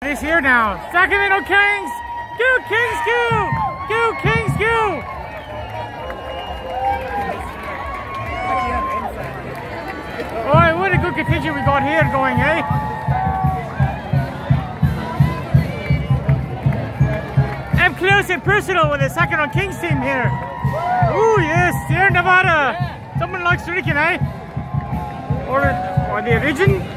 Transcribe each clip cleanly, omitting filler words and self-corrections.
This here now. Sacramento Kings! Go Kings, go! Go Kings, go! Oh, what a good contingent we got here going, eh? I'm close and personal with the Sacramento Kings team here. Oh yes, Sierra Nevada. Someone likes drinking, eh? Or the origin?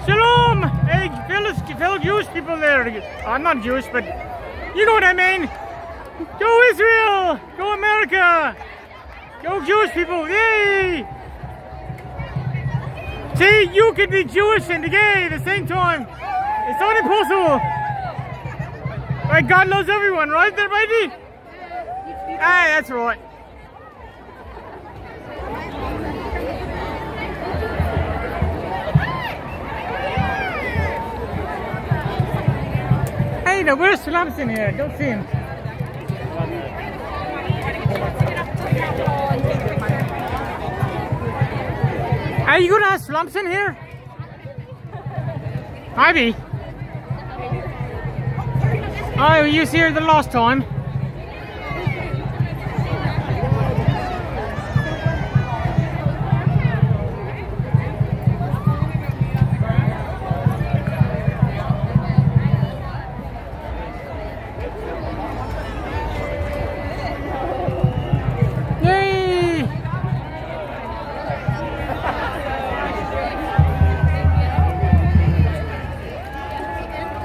Shalom! Hey, fellow Jewish people there. I'm not Jewish, but you know what I mean. Go Israel! Go America! Go Jewish people! Yay! See, you can be Jewish and gay at the same time. It's not impossible. Right, God loves everyone, right there, matey? Ah, that's right. Hey, now where's Slamson here? Don't see him. Are you gonna have Slamson here? Maybe. Oh, you was here the last time.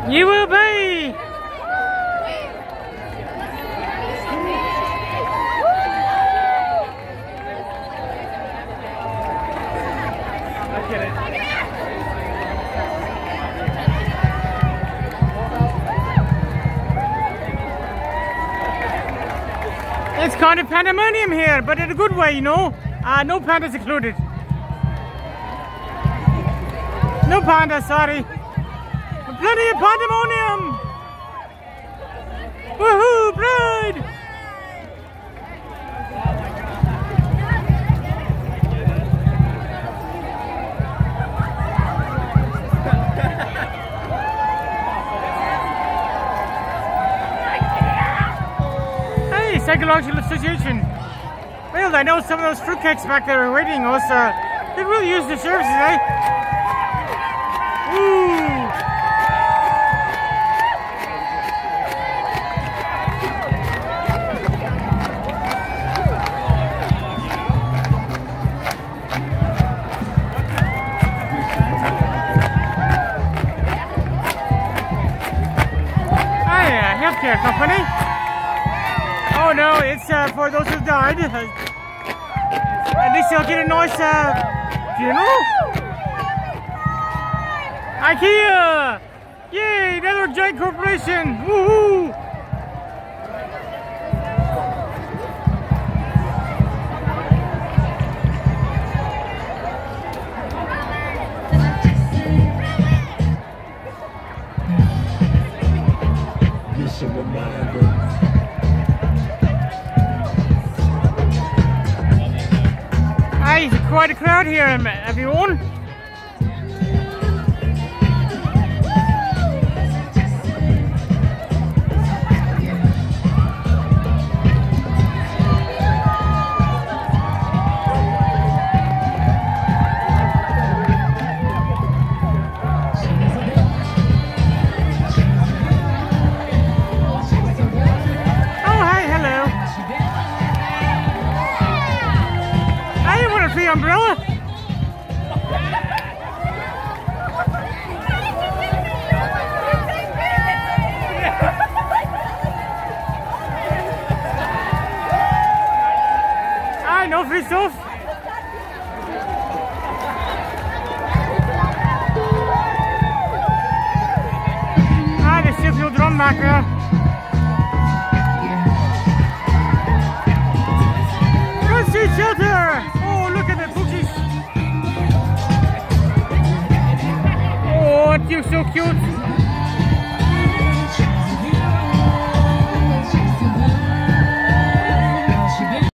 You will be! It's kind of pandemonium here, but in a good way, you know. No pandas included. No pandas, sorry. Plenty of pandemonium! Woohoo, Pride! Hey, Psychological Association. Well, I know some of those fruitcakes back there are waiting us. They really use the services, eh? Ooh! Healthcare company. Oh no, it's for those who died. At least they'll get a nice funeral. IKEA! Yay, another giant corporation! Woohoo! Hey, quite a crowd here, everyone. Umbrella? No free stuff. There's still no drum back there. Good seat shelter. Oh, look at the bookies. Oh, it's so cute.